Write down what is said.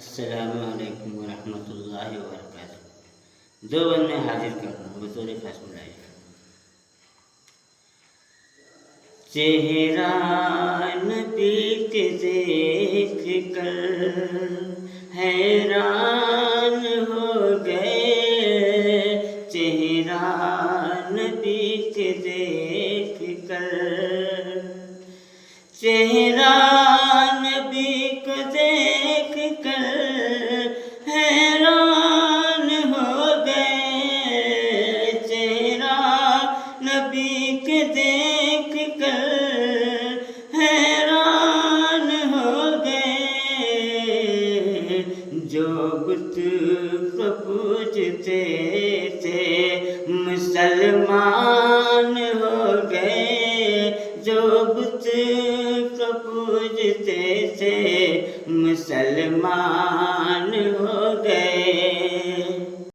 अस्सलामुअलैकुम वरहमतुल्लाहि वबरकातुहू। देवबंद में हाजिर कर रहा हूँ बतौर खास बुलाए। चेहरा नबी के देख कर हैरान हो गए। चेहरा नबी के देख कर चेहरा नबी को देख कर हैरान हो गए। चेहरा नबी के देख कर हैरान हो गए। जो बुत को पूजते थे मुसलमान हो गए। जो बुत को पूजते थे मुसलमान